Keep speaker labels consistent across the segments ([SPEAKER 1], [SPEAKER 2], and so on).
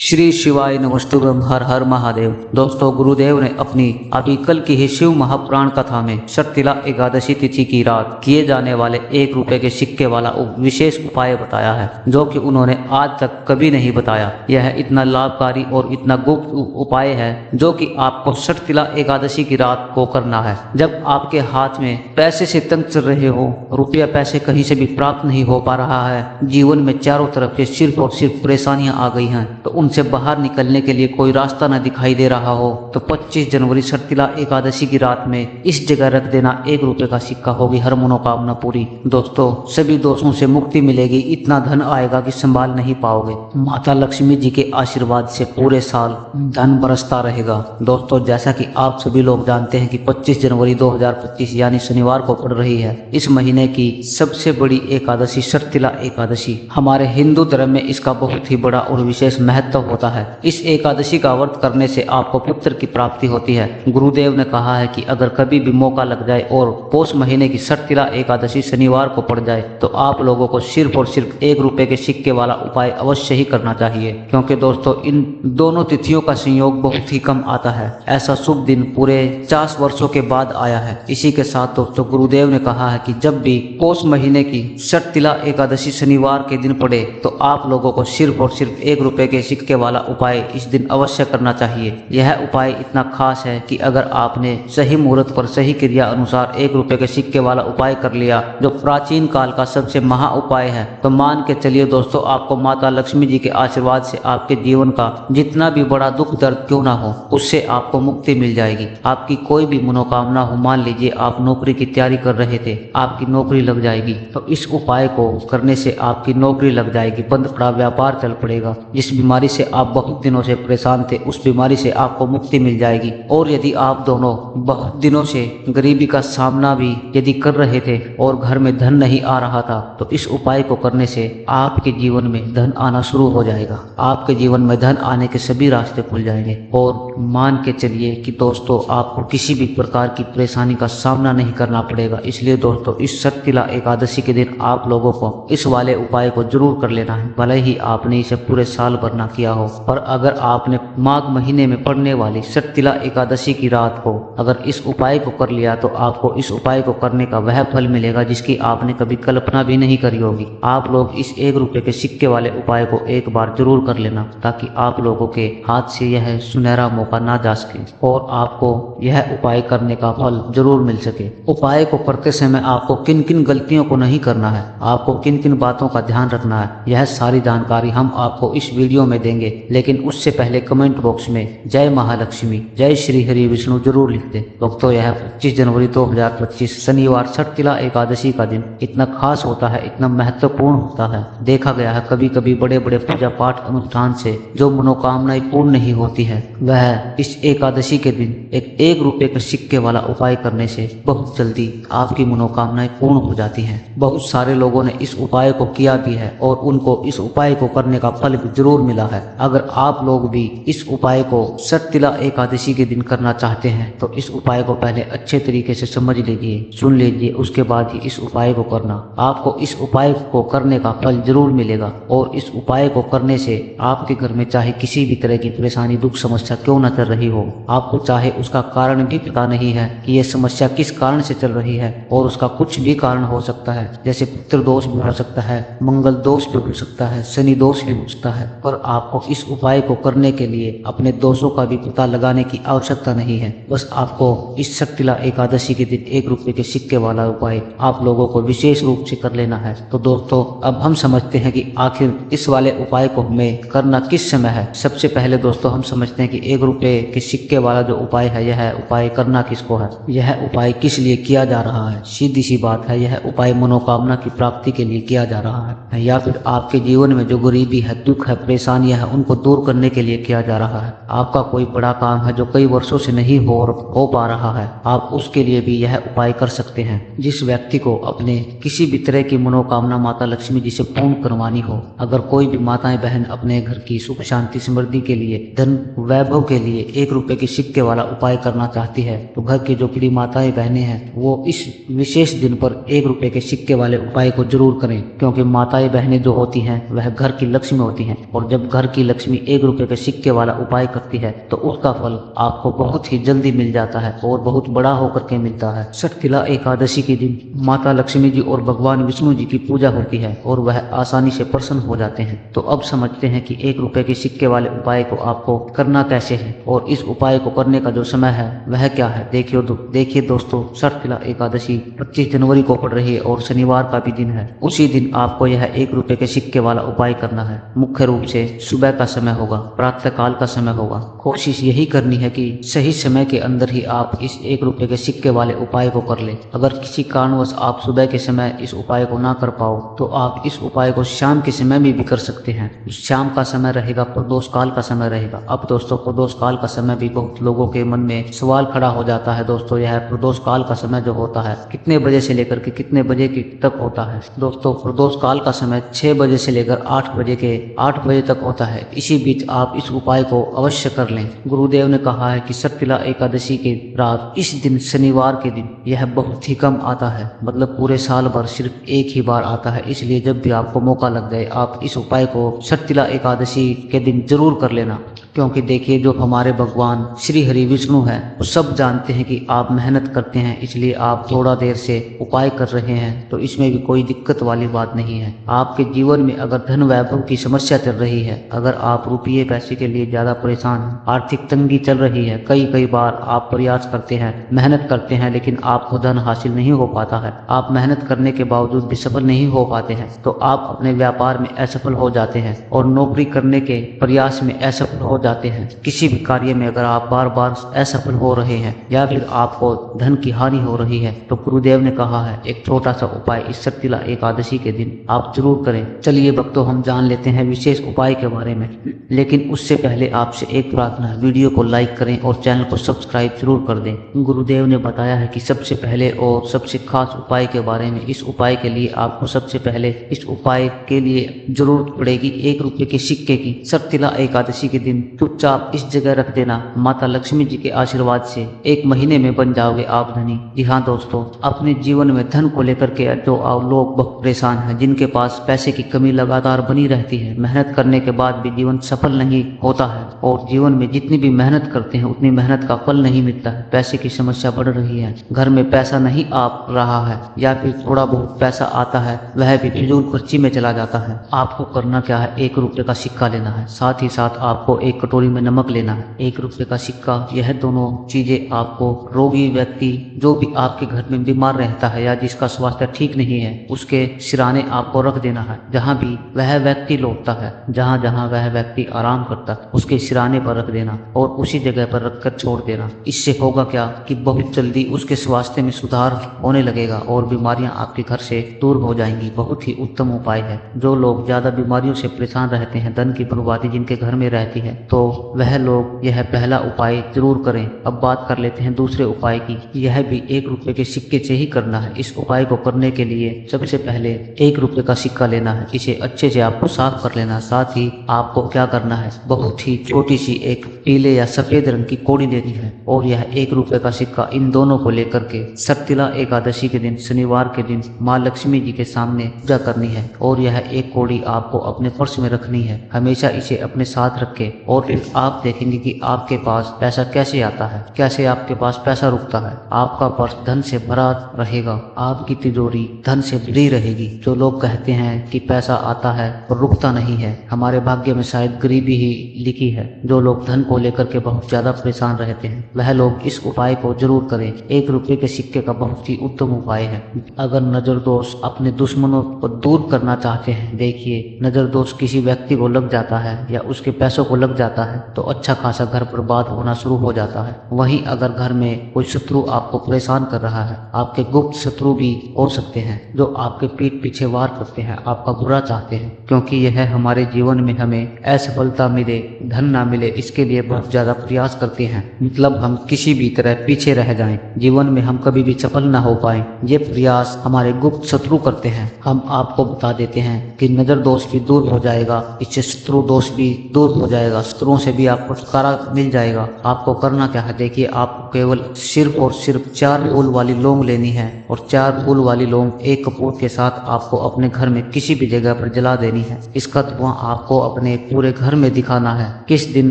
[SPEAKER 1] श्री शिवाय नमस्तुभ्यं। हर हर महादेव। दोस्तों, गुरुदेव ने अपनी अभी कल की ही शिव महापुराण कथा में शर्तिला एकादशी तिथि की रात किए जाने वाले 1 रुपए के सिक्के वाला विशेष उपाय बताया है, जो कि उन्होंने आज तक कभी नहीं बताया। यह इतना लाभकारी और इतना गुप्त उपाय है जो कि आपको शर्तिला एकादशी की रात को करना है। जब आपके हाथ में पैसे से तंग चल रहे हो, रुपया पैसे कहीं से भी प्राप्त नहीं हो पा रहा है, जीवन में चारों तरफ से सिर्फ और सिर्फ परेशानियां आ गई हैं, तो उनसे बाहर निकलने के लिए कोई रास्ता न दिखाई दे रहा हो, तो 25 जनवरी शर्तिला एकादशी की रात में इस जगह रख देना 1 रुपए का सिक्का। होगी हर मनोकामना पूरी। दोस्तों, सभी दोषों से मुक्ति मिलेगी, इतना धन आएगा कि संभाल नहीं पाओगे। माता लक्ष्मी जी के आशीर्वाद से पूरे साल धन बरसता रहेगा। दोस्तों, जैसा कि आप सभी लोग जानते हैं कि 25 जनवरी 2025 यानी शनिवार को पड़ रही है इस महीने की सबसे बड़ी एकादशी शर्तिला एकादशी। हमारे हिंदू धर्म में इसका बहुत ही बड़ा और विशेष महत्व होता है। इस एकादशी का व्रत करने से आपको पुत्र की प्राप्ति होती है। गुरुदेव ने कहा है कि अगर कभी भी मौका लग जाए और पौष महीने की शर्तिला एकादशी शनिवार को पड़ जाए तो आप लोगों को सिर्फ और सिर्फ 1 रुपए के सिक्के वाला उपाय अवश्य ही करना चाहिए, क्योंकि दोस्तों इन दोनों तिथियों का संयोग बहुत ही कम आता है। ऐसा शुभ दिन पूरे 50 वर्षों के बाद आया है। इसी के साथ दोस्तों गुरुदेव ने कहा है कि जब भी पौष महीने की शर्तिला एकादशी शनिवार के दिन पड़े तो आप लोगों को सिर्फ और सिर्फ 1 रुपए के सिक्के वाला उपाय इस दिन अवश्य करना चाहिए। यह उपाय इतना खास है कि अगर आपने सही मुहूर्त पर सही क्रिया अनुसार 1 रुपए के सिक्के वाला उपाय कर लिया, जो प्राचीन काल का सबसे महा उपाय है, तो मान के चलिए दोस्तों आपको माता लक्ष्मी जी के आशीर्वाद से आपके जीवन का जितना भी बड़ा दुख दर्द क्यों ना हो, उससे आपको मुक्ति मिल जाएगी। आपकी कोई भी मनोकामना हो, मान लीजिए आप नौकरी की तैयारी कर रहे थे, आपकी नौकरी लग जाएगी, तो इस उपाय को करने से आपकी नौकरी लग जाएगी, बंद पड़ा व्यापार चल पड़ेगा। जिस बीमारी से आप बहुत दिनों से परेशान थे उस बीमारी से आपको मुक्ति मिल जाएगी। और यदि आप दोनों बहुत दिनों से गरीबी का सामना भी यदि कर रहे थे और घर में धन नहीं आ रहा था, तो इस उपाय को करने से आपके जीवन में धन आना शुरू हो जाएगा। आपके जीवन में धन आने के सभी रास्ते खुल जाएंगे और मान के चलिए कि दोस्तों आपको किसी भी प्रकार की परेशानी का सामना नहीं करना पड़ेगा। इसलिए दोस्तों इस शर्तिला एकादशी के दिन आप लोगों को इस वाले उपाय को जरूर कर लेना है, भले ही आपने इसे पूरे साल भर ना किया हो। पर अगर आपने माघ महीने में पड़ने वाली शर्तिला एकादशी की रात को अगर इस उपाय को कर लिया तो आपको इस उपाय को करने का वह फल मिलेगा जिसकी आपने कभी कल्पना भी नहीं करी होगी। आप लोग इस 1 रुपए के सिक्के वाले उपाय को एक बार जरूर कर लेना, ताकि आप लोगों के हाथ से यह सुनहरा मौका ना जा सके और आपको यह उपाय करने का फल जरूर मिल सके। उपाय को करते समय आपको किन किन गलतियों को नहीं करना है, आपको किन किन बातों का ध्यान रखना है, यह सारी जानकारी हम आपको इस वीडियो में देंगे। लेकिन उससे पहले कमेंट बॉक्स में जय महालक्ष्मी, जय श्री हरि विष्णु जरूर लिख दें। दोस्तों यह 25 जनवरी 2025 शनिवार शर्तिला एकादशी का दिन इतना खास होता है, इतना महत्वपूर्ण होता है। देखा गया है कभी कभी बड़े बड़े पूजा पाठ अनुष्ठान से जो मनोकामनाएं पूर्ण नहीं होती है, वह इस एकादशी के दिन एक 1 रुपए के सिक्के वाला उपाय करने से बहुत जल्दी आपकी मनोकामनाएं पूर्ण हो जाती हैं। बहुत सारे लोगों ने इस उपाय को किया भी है और उनको इस उपाय को करने का फल भी जरूर मिला है। अगर आप लोग भी इस उपाय को शर्तिला एकादशी के दिन करना चाहते हैं तो इस उपाय को पहले अच्छे तरीके से समझ लीजिए, सुन लीजिए, उसके बाद ही इस उपाय को करना। आपको इस उपाय को करने का फल जरूर मिलेगा और इस उपाय को करने से आपके घर में चाहे किसी भी तरह की परेशानी दुख समस्या क्यों न चल रही हो, आपको चाहे उसका कारण भी पता नहीं है कि यह समस्या किस कारण से चल रही है, और उसका कुछ भी कारण हो सकता है, जैसे पुत्र दोष भी हो सकता है, मंगल दोष भी हो सकता है, शनि दोष भी हो सकता है। पर आपको इस उपाय को करने के लिए अपने दोषों का भी पता लगाने की आवश्यकता नहीं है। बस आपको इस शर्तिला एकादशी के दिन 1 रुपए के सिक्के वाला उपाय आप लोगों को विशेष रूप से कर लेना है। तो दोस्तों अब हम समझते हैं कि आखिर इस वाले उपाय को हमें करना किस समय है। सबसे पहले दोस्तों हम समझते हैं कि 1 रुपए के सिक्के वाला जो उपाय है, यह उपाय करना किसको है, यह उपाय किस लिए किया जा रहा है। सीधी सी बात है, यह उपाय मनोकामना की प्राप्ति के लिए किया जा रहा है, या फिर आपके जीवन में जो गरीबी है, दुख है, परेशानियां है, उनको दूर करने के लिए किया जा रहा है। आपका कोई बड़ा काम है जो कई वर्षों से नहीं हो पा रहा है, आप उसके लिए भी यह उपाय कर सकते हैं। जिस व्यक्ति को अपने किसी भी तरह की मनोकामना माता लक्ष्मी जी से पूर्ण करवानी हो, अगर कोई भी माताएं बहन अपने घर की सुख शांति समृद्धि के लिए, धन वैभव के लिए 1 रुपए के सिक्के वाला उपाय करना चाहती है, तो घर की जो बड़ी माताएं बहनें हैं वो इस विशेष दिन पर 1 रुपए के सिक्के वाले उपाय को जरूर करें, क्योंकि माताएं बहनें जो होती हैं वह घर की लक्ष्मी होती हैं, और जब घर की लक्ष्मी 1 रुपए के सिक्के वाला उपाय करती है तो उसका फल आपको बहुत ही जल्दी मिल जाता है और बहुत बड़ा होकर के मिलता है। षटतिला एकादशी के दिन माता लक्ष्मी जी और भगवान विष्णु जी की पूजा होती है और वह आसानी से प्रसन्न हो जाते हैं। तो अब समझते हैं कि 1 रुपए के सिक्के वाले उपाय को आपको करना कैसे है और इस उपाय को करने का जो समय है वह क्या है। देखिए दोस्तों, षटतिला एकादशी 25 जनवरी को पड़ रही है और शनिवार का भी दिन है। उसी दिन आपको यह 1 रुपए के सिक्के वाला उपाय करना है। मुख्य रूप से सुबह का समय होगा, प्रातः काल का समय होगा। कोशिश यही करनी है कि सही समय के अंदर ही आप इस 1 रुपए के सिक्के वाले उपाय को कर ले। अगर किसी कारणवश आप सुबह के समय इस उपाय को ना कर पाओ तो आप इस उपाय को शाम के समय में भी कर सकते हैं। शाम का समय रहेगा, प्रदोष काल का समय रहेगा। अब दोस्तों, प्रदोष काल का समय भी बहुत लोगों के मन में सवाल खड़ा हो जाता है। दोस्तों, यह प्रदोष काल का समय जो होता है कितने बजे से लेकर के कितने बजे तक होता है। दोस्तों, प्रदोष काल का समय 6 बजे से लेकर 8 बजे तक होता है। इसी बीच आप इस उपाय को अवश्य कर लें। गुरुदेव ने कहा है कि षटतिला एकादशी के रात इस दिन शनिवार के दिन यह बहुत ही कम आता है, मतलब पूरे साल भर सिर्फ एक ही बार आता है। इसलिए जब भी आपको मौका लग जाए आप इस उपाय को षटतिला एकादशी के दिन जरूर कर लेना। क्योंकि देखिए, जो हमारे भगवान श्री हरि विष्णु है वो सब जानते हैं कि आप मेहनत करते हैं, इसलिए आप थोड़ा देर से उपाय कर रहे हैं तो इसमें भी कोई दिक्कत वाली बात नहीं है। आपके जीवन में अगर धन वैभव की समस्या चल रही है, अगर आप रुपये पैसे के लिए ज्यादा परेशान हैं, आर्थिक तंगी चल रही है, कई बार आप प्रयास करते हैं, मेहनत करते हैं लेकिन आपको धन हासिल नहीं हो पाता है, आप मेहनत करने के बावजूद भी सफल नहीं हो पाते हैं, तो आप अपने व्यापार में असफल हो जाते हैं और नौकरी करने के प्रयास में असफल हो जाते हैं। किसी भी कार्य में अगर आप बार बार असफल हो रहे हैं या फिर आपको धन की हानि हो रही है तो गुरुदेव ने कहा है एक छोटा सा उपाय इस षटतिला एकादशी के दिन आप जरूर करें। चलिए भक्तों, हम जान लेते हैं विशेष उपाय के बारे में, लेकिन उससे पहले आपसे एक प्रार्थना है, वीडियो को लाइक करें और चैनल को सब्सक्राइब जरूर कर दें। गुरुदेव ने बताया है कि सबसे पहले और सबसे खास उपाय के बारे में, इस उपाय के लिए आपको सबसे पहले इस उपाय के लिए जरूरत पड़ेगी 1 रुपए के सिक्के की। षटतिला एकादशी के दिन चुपचाप इस जगह रख देना। माता लक्ष्मी जी के आशीर्वाद से 1 महीने में बन जाओगे आप धनी। जी हाँ दोस्तों, अपने जीवन में धन को लेकर के जो लोग बहुत परेशान हैं, जिनके पास पैसे की कमी लगातार बनी रहती है, मेहनत करने के बाद भी जीवन सफल नहीं होता है और जीवन में जितनी भी मेहनत करते हैं उतनी मेहनत का फल नहीं मिलता है, पैसे की समस्या बढ़ रही है, घर में पैसा नहीं आ रहा है या फिर थोड़ा बहुत पैसा आता है वह भी फिजूल खर्ची में चला जाता है। आपको करना क्या है, 1 रुपए का सिक्का लेना है, साथ ही साथ आपको 1 कटोरी में नमक लेना है, 1 रुपए का सिक्का। यह दोनों चीजें आपको रोगी व्यक्ति जो भी आपके घर में बीमार रहता है या जिसका स्वास्थ्य ठीक नहीं है उसके सिराने आपको रख देना है। जहाँ भी वह व्यक्ति लौटता है, जहाँ जहाँ वह व्यक्ति आराम करता है उसके सिराने पर रख देना और उसी जगह पर रखकर छोड़ देना। इससे होगा क्या कि बहुत जल्दी उसके स्वास्थ्य में सुधार होने लगेगा और बीमारियां आपके घर से दूर हो जाएंगी। बहुत ही उत्तम उपाय है। जो लोग ज्यादा बीमारियों से परेशान रहते हैं, धन की बर्बादी जिनके घर में रहती है, तो वह लोग यह पहला उपाय जरूर करें। अब बात कर लेते हैं दूसरे उपाय की। यह भी 1 रुपए के सिक्के से ही करना है। इस उपाय को करने के लिए सबसे पहले 1 रुपए का सिक्का लेना है, इसे अच्छे से आपको साफ कर लेना। साथ ही आपको क्या करना है, बहुत ही छोटी सी एक पीले या सफेद रंग की कौड़ी लेनी है और यह 1 रुपए का सिक्का इन दोनों को लेकर के षटतिला एकादशी के दिन शनिवार के दिन माँ लक्ष्मी जी के सामने पूजा करनी है और यह एक कौड़ी आपको अपने पर्स में रखनी है। हमेशा इसे अपने साथ रखें और फिर आप देखेंगे कि आपके पास पैसा कैसे आता है, कैसे आपके पास पैसा रुकता है। आपका पर्स धन से भरा रहेगा, आपकी तिजोरी धन से भरी रहेगी। जो लोग कहते हैं कि पैसा आता है और रुकता नहीं है, हमारे भाग्य में शायद गरीबी ही लिखी है। जो लोग धन को लेकर के बहुत ज्यादा परेशान रहते हैं वह लोग इस उपाय को जरूर करें। 1 रुपए के सिक्के का बहुत ही उत्तम उपाय है। अगर नजर दोष अपने दुश्मनों को दूर करना चाहते हैं, देखिए नजर दोष किसी व्यक्ति को लग जाता है या उसके पैसों को लग जाता है तो अच्छा खासा घर बर्बाद होना शुरू हो जाता है। वहीं अगर घर में कोई शत्रु आपको परेशान कर रहा है, आपके गुप्त शत्रु भी हो सकते हैं जो आपके पीठ पीछे वार करते हैं, आपका बुरा चाहते हैं, क्योंकि यह हमारे जीवन में हमें असफलता मिले, धन ना मिले, इसके लिए बहुत ज्यादा प्रयास करते हैं। मतलब हम किसी भी तरह पीछे रह जाएं, जीवन में हम कभी भी सफल ना हो पाए, ये प्रयास हमारे गुप्त शत्रु करते हैं। हम आपको बता देते हैं कि नजर दोष भी दूर हो जाएगा, इससे शत्रु दोष भी दूर हो जाएगा। शत्रुओं से भी आपको छुटकारा मिल जाएगा। आपको करना क्या है, देखिए आपको केवल सिर्फ और सिर्फ 4 फूल वाली लौंग लेनी है और 4 फूल वाली लौंग एक कपूर के साथ आपको अपने घर में किसी भी जगह पर जला देनी है। इसका धुआं आपको अपने पूरे घर में दिखाना है। किस दिन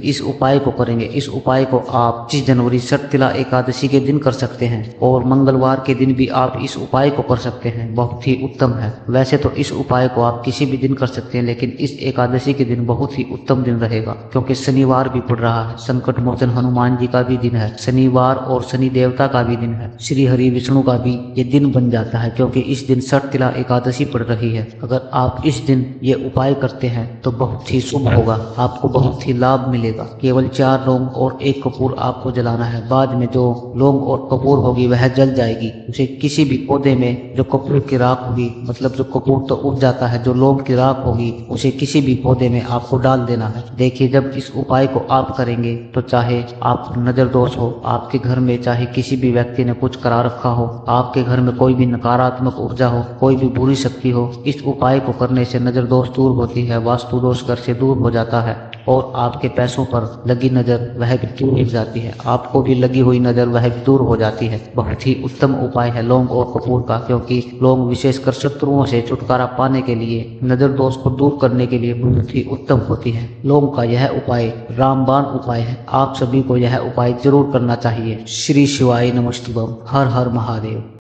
[SPEAKER 1] इस उपाय को करेंगे? इस उपाय को आप 25 जनवरी शर्तिला एकादशी के दिन कर सकते हैं और मंगलवार के दिन भी आप इस उपाय को कर सकते हैं। बहुत ही उत्तम है। वैसे तो इस उपाय को आप किसी भी दिन कर सकते हैं, लेकिन इस एकादशी के दिन बहुत ही उत्तम दिन रहेगा क्योंकि शनिवार भी पड़ रहा है। संकट मोचन हनुमान जी का भी दिन है, शनिवार और शनि देवता का भी दिन है, श्री हरि विष्णु का भी ये दिन बन जाता है क्योंकि इस दिन शर्तिला एकादशी पड़ रही है। अगर आप इस दिन ये उपाय करते हैं तो बहुत ही शुभ होगा, आपको बहुत ही लाभ मिलेगा। केवल 4 लौंग और 1 कपूर आपको जलाना है। बाद में जो लौंग और कपूर होगी वह जल जाएगी। उसे किसी भी पौधे में जो कपूर की राख होगी, मतलब जो कपूर तो उड़ जाता है, जो लौंग की राख होगी उसे किसी भी पौधे में आपको डाल देना है। देखिए जब इस उपाय को आप करेंगे तो चाहे आप नजर दोष हो, आपके घर में चाहे किसी भी व्यक्ति ने कुछ करा रखा हो, आपके घर में कोई भी नकारात्मक ऊर्जा हो, कोई भी बुरी शक्ति हो, इस उपाय को करने से नजर दोष दूर होती है, वास्तु दोष घर से दूर हो जाता है और आपके पैसों पर लगी नजर वह भी दूर हो जाती है। आपको भी लगी हुई नजर वह भी दूर हो जाती है। बहुत ही उत्तम उपाय है लौंग और कपूर का, क्योंकि लौंग विशेषकर शत्रुओं से छुटकारा पाने के लिए, नजर दोष को दूर करने के लिए बहुत ही उत्तम होती है। लौंग का यह उपाय रामबाण उपाय है। आप सभी को यह उपाय जरूर करना चाहिए। श्री शिवाय नमस्तुभ्यं। हर हर महादेव।